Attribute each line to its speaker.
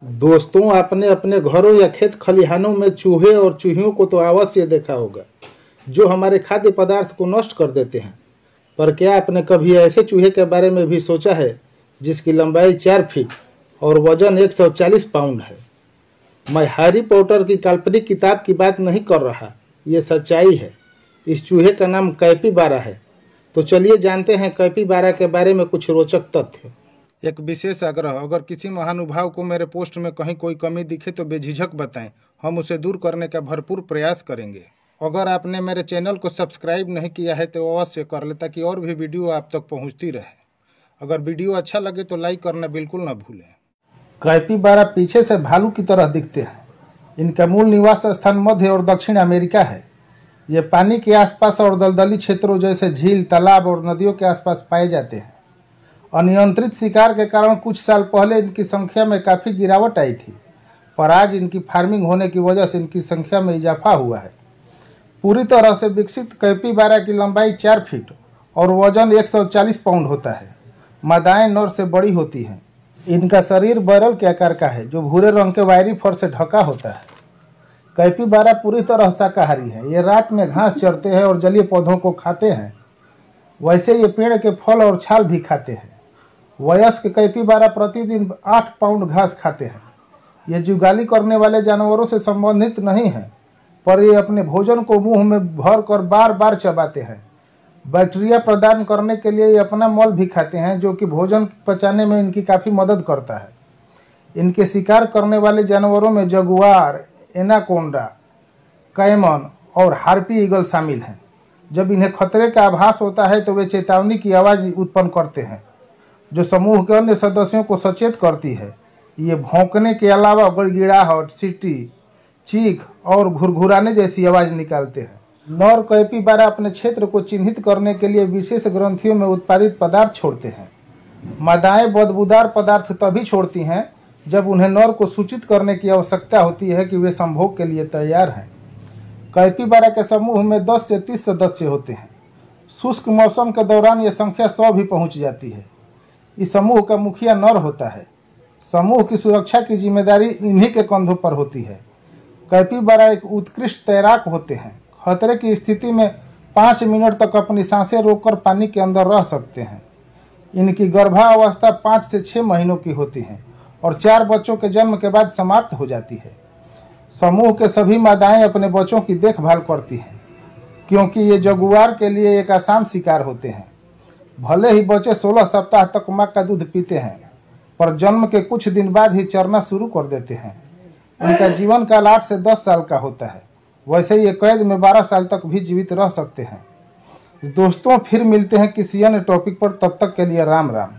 Speaker 1: दोस्तों, आपने अपने घरों या खेत खलिहानों में चूहे और चूहियों को तो अवश्य देखा होगा, जो हमारे खाद्य पदार्थ को नष्ट कर देते हैं। पर क्या आपने कभी ऐसे चूहे के बारे में भी सोचा है जिसकी लंबाई 4 फीट और वजन 140 पाउंड है? मैं हैरी पॉटर की काल्पनिक किताब की बात नहीं कर रहा, ये सच्चाई है। इस चूहे का नाम कैपिबारा है। तो चलिए जानते हैं कैपिबारा के बारे में कुछ रोचक तथ्य। एक विशेष आग्रह, अगर किसी महानुभाव को मेरे पोस्ट में कहीं कोई कमी दिखे तो बेझिझक बताएं, हम उसे दूर करने का भरपूर प्रयास करेंगे। अगर आपने मेरे चैनल को सब्सक्राइब नहीं किया है तो अवश्य कर ले, ताकि और भी वीडियो आप तक पहुंचती रहे। अगर वीडियो अच्छा लगे तो लाइक करना बिल्कुल न भूलें। कैपिबारा पीछे से भालू की तरह दिखते हैं। इनका मूल निवास स्थान मध्य और दक्षिण अमेरिका है। ये पानी के आसपास और दलदली क्षेत्रों जैसे झील, तालाब और नदियों के आसपास पाए जाते हैं। अनियंत्रित शिकार के कारण कुछ साल पहले इनकी संख्या में काफ़ी गिरावट आई थी, पर आज इनकी फार्मिंग होने की वजह से इनकी संख्या में इजाफा हुआ है। पूरी तरह से विकसित कैपिबारा की लंबाई 4 फीट और वजन 140 पाउंड होता है। मादाएं नर से बड़ी होती हैं। इनका शरीर बैरल के आकार का है, जो भूरे रंग के वायरी फर से ढका होता है। कैपिबारा पूरी तरह शाकाहारी है। ये रात में घास चरते हैं और जलीय पौधों को खाते हैं। वैसे ये पेड़ के फल और छाल भी खाते हैं। वयस्क कैपिबारा प्रतिदिन 8 पाउंड घास खाते हैं। ये जुगाली करने वाले जानवरों से संबंधित नहीं है, पर ये अपने भोजन को मुंह में भर कर बार बार चबाते हैं। बैक्टीरिया प्रदान करने के लिए ये अपना मल भी खाते हैं, जो कि भोजन पचाने में इनकी काफ़ी मदद करता है। इनके शिकार करने वाले जानवरों में जगुआर, एनाकोंडा, कैमन और हार्पी ईगल शामिल हैं। जब इन्हें खतरे का आभास होता है तो वे चेतावनी की आवाज़ उत्पन्न करते हैं, जो समूह के अन्य सदस्यों को सचेत करती है। ये भौंकने के अलावा गड़गिड़ाहट, सीटी, चीख और घुरघुराने जैसी आवाज़ निकालते हैं। नर कैपिबारा अपने क्षेत्र को चिन्हित करने के लिए विशेष ग्रंथियों में उत्पादित पदार्थ छोड़ते हैं। मादाएं बदबूदार पदार्थ तभी छोड़ती हैं जब उन्हें नर को सूचित करने की आवश्यकता होती है कि वे संभोग के लिए तैयार हैं। कैपिबारा के समूह में 10 से 30 सदस्य होते हैं। शुष्क मौसम के दौरान यह संख्या 100 भी पहुंच जाती है। इस समूह का मुखिया नर होता है। समूह की सुरक्षा की जिम्मेदारी इन्हीं के कंधों पर होती है। कैपिबारा एक उत्कृष्ट तैराक होते हैं। खतरे की स्थिति में 5 मिनट तक अपनी सांसें रोककर पानी के अंदर रह सकते हैं। इनकी गर्भावस्था 5 से 6 महीनों की होती है और 4 बच्चों के जन्म के बाद समाप्त हो जाती है। समूह के सभी मादाएं अपने बच्चों की देखभाल करती हैं, क्योंकि ये जगुआर के लिए एक आसान शिकार होते हैं। भले ही बच्चे 16 सप्ताह तक माँ का दूध पीते हैं, पर जन्म के कुछ दिन बाद ही चरना शुरू कर देते हैं। इनका जीवन काल 8 से 10 साल का होता है। वैसे ये कैद में 12 साल तक भी जीवित रह सकते हैं। दोस्तों, फिर मिलते हैं किसी अन्य टॉपिक पर। तब तक के लिए राम राम।